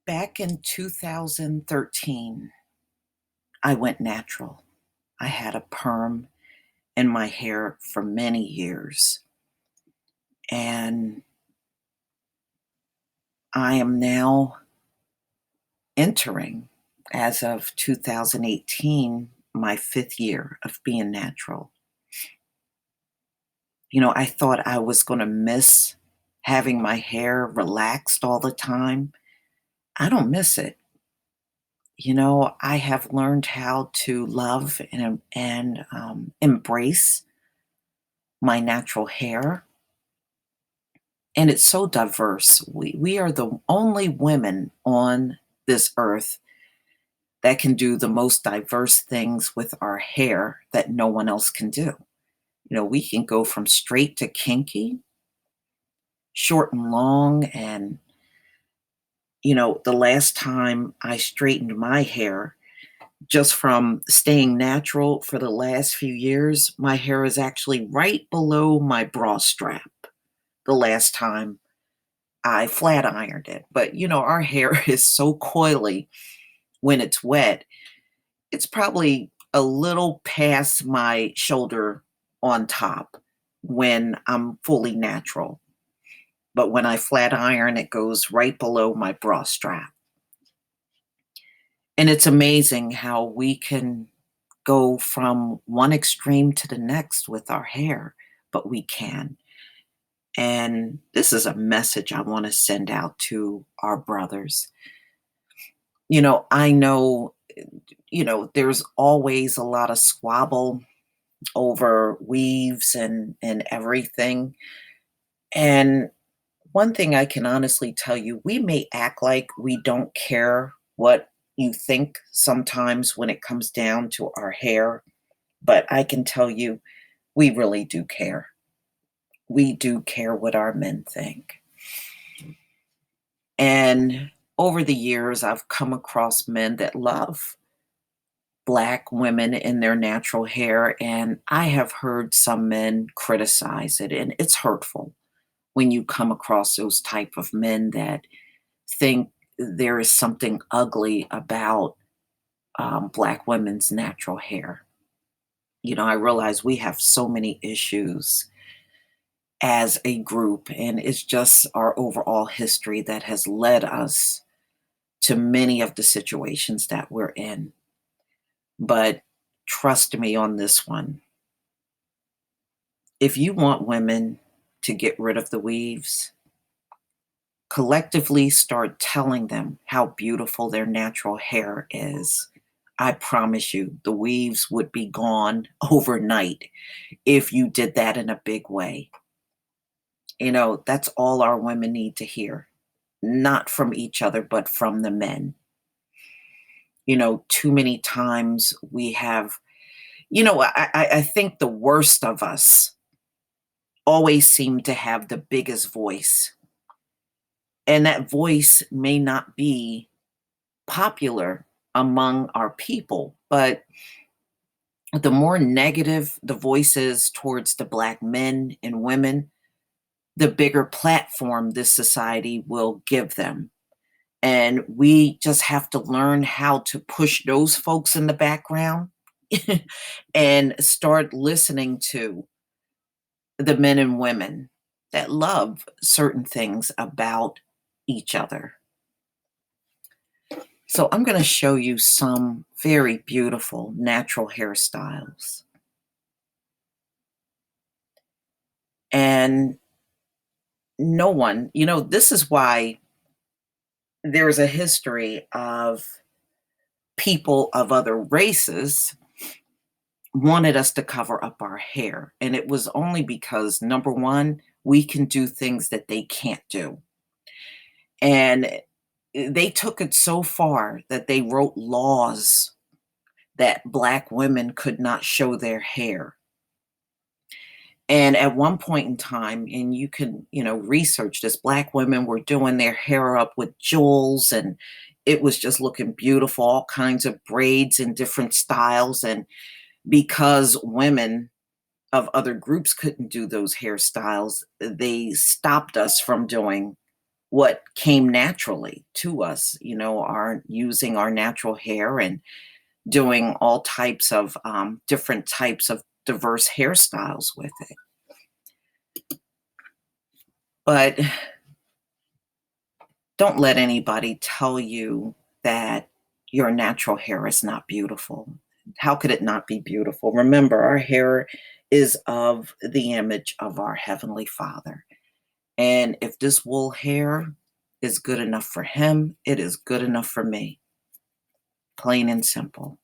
Back in 2013, I went natural. I had a perm in my hair for many years, and I am now entering, as of 2018, my fifth year of being natural. I thought I was going to miss having my hair relaxed all the time. I don't miss it. I have learned how to love and embrace my natural hair, and it's so diverse. We are the only women on this earth that can do the most diverse things with our hair that no one else can do. We can go from straight to kinky, short and long, and the last time I straightened my hair, just from staying natural for the last few years, my hair is actually right below my bra strap the last time I flat ironed it. But our hair is so coily when it's wet. It's probably a little past my shoulder on top when I'm fully natural. But when I flat iron, it goes right below my bra strap. And it's amazing how we can go from one extreme to the next with our hair, but we can. And this is a message I want to send out to our brothers. I know, there's always a lot of squabble over weaves and everything. And one thing I can honestly tell you, we may act like we don't care what you think sometimes when it comes down to our hair, but I can tell you, we really do care. We do care what our men think. And over the years, I've come across men that love Black women in their natural hair, and I have heard some men criticize it, and it's hurtful when you come across those type of men that think there is something ugly about Black women's natural hair. I realize we have so many issues as a group, and it's just our overall history that has led us to many of the situations that we're in. But trust me on this one. If you want women to get rid of the weaves, collectively start telling them how beautiful their natural hair is. I promise you, the weaves would be gone overnight if you did that in a big way. That's all our women need to hear, not from each other, but from the men. Too many times we have, I think the worst of us always seem to have the biggest voice. And that voice may not be popular among our people, but the more negative the voice is towards the Black men and women, the bigger platform this society will give them. And we just have to learn how to push those folks in the background and start listening to the men and women that love certain things about each other. So I'm going to show you some very beautiful natural hairstyles. And no one, this is why there's a history of people of other races wanted us to cover up our hair. And it was only because, number one, we can do things that they can't do. And they took it so far that they wrote laws that Black women could not show their hair. And at one point in time, and you can, research this, Black women were doing their hair up with jewels, and it was just looking beautiful, all kinds of braids in different styles. And because women of other groups couldn't do those hairstyles, they stopped us from doing what came naturally to us, our using our natural hair and doing all types of different types of diverse hairstyles with it. But don't let anybody tell you that your natural hair is not beautiful. How could it not be beautiful? Remember, our hair is of the image of our Heavenly Father. And if this wool hair is good enough for him, it is good enough for me. Plain and simple.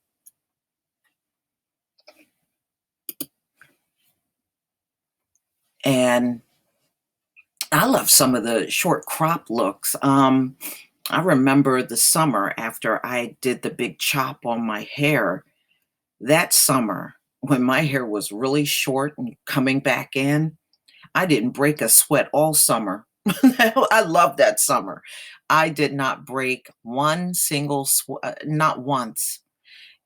And I love some of the short crop looks. I remember the summer after I did the big chop on my hair, that summer when my hair was really short and coming back in, I didn't break a sweat all summer. I love that summer. I did not break one single not once.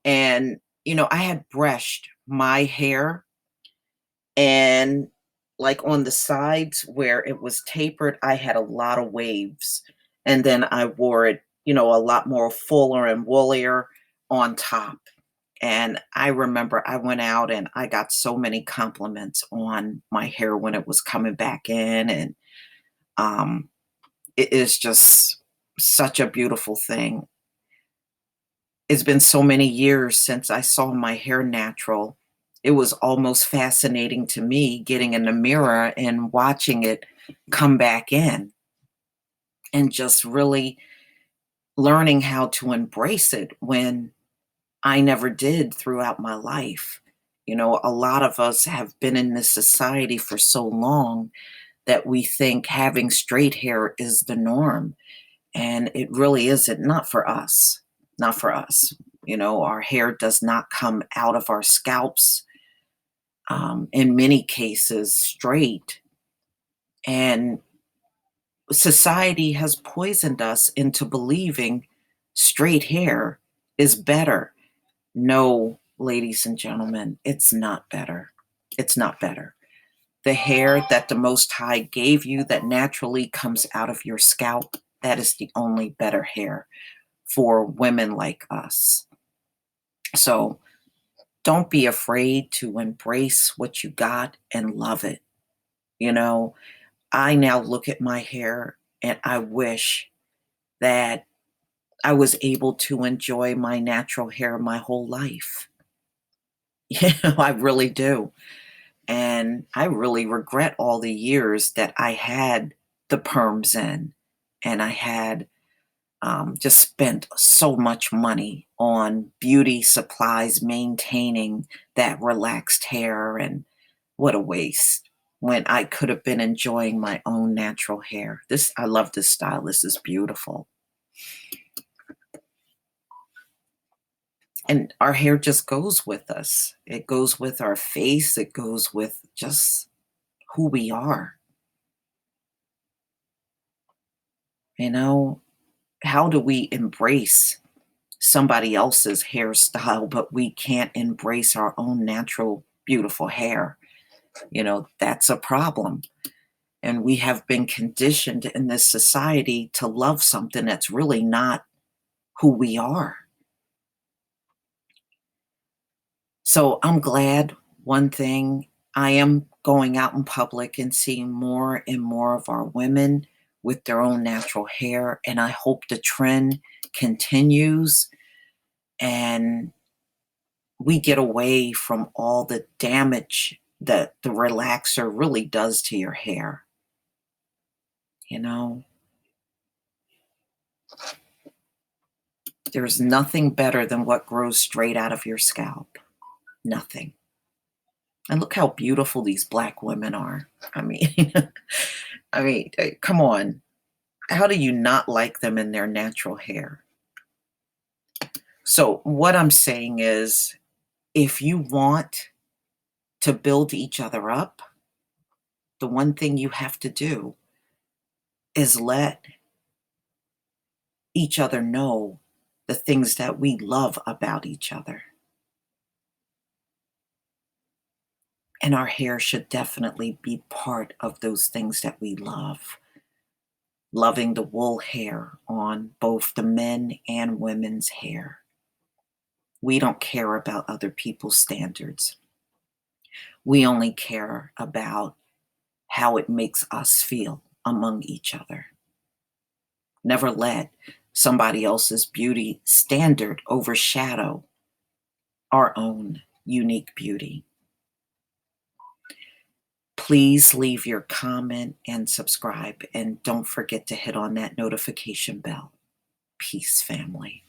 And, I had brushed my hair and like on the sides where it was tapered, I had a lot of waves. And then I wore it, a lot more fuller and woollier on top. And I remember I went out and I got so many compliments on my hair when it was coming back in. And um, it is just such a beautiful thing. It's been so many years since I saw my hair natural. It was almost fascinating to me getting in the mirror and watching it come back in and just really learning how to embrace it when I never did throughout my life. A lot of us have been in this society for so long that we think having straight hair is the norm. And it really isn't, not for us. Not for us. Our hair does not come out of our scalps, in many cases, straight. And society has poisoned us into believing straight hair is better. No, ladies and gentlemen, it's not better. It's not better. The hair that the Most High gave you that naturally comes out of your scalp, that is the only better hair for women like us. So don't be afraid to embrace what you got and love it. You know, I now look at my hair and I wish that I was able to enjoy my natural hair my whole life. I really do. And I really regret all the years that I had the perms in and I had just spent so much money on beauty supplies, maintaining that relaxed hair. And what a waste when I could have been enjoying my own natural hair. I love this style. This is beautiful. And our hair just goes with us. It goes with our face. It goes with just who we are. You know, how do we embrace somebody else's hairstyle, but we can't embrace our own natural, beautiful hair? That's a problem. And we have been conditioned in this society to love something that's really not who we are. So I'm glad one thing I am going out in public and seeing more and more of our women with their own natural hair. And I hope the trend continues and we get away from all the damage that the relaxer really does to your hair. You know, there's nothing better than what grows straight out of your scalp. Nothing. And look how beautiful these black women are. I mean, come on. How do you not like them in their natural hair? So, what I'm saying is, if you want to build each other up, the one thing you have to do is let each other know the things that we love about each other. And our hair should definitely be part of those things that we love. loving the wool hair on both the men and women's hair. We don't care about other people's standards. We only care about how it makes us feel among each other. Never let somebody else's beauty standard overshadow our own unique beauty. Please leave your comment and subscribe, and don't forget to hit on that notification bell. Peace, family.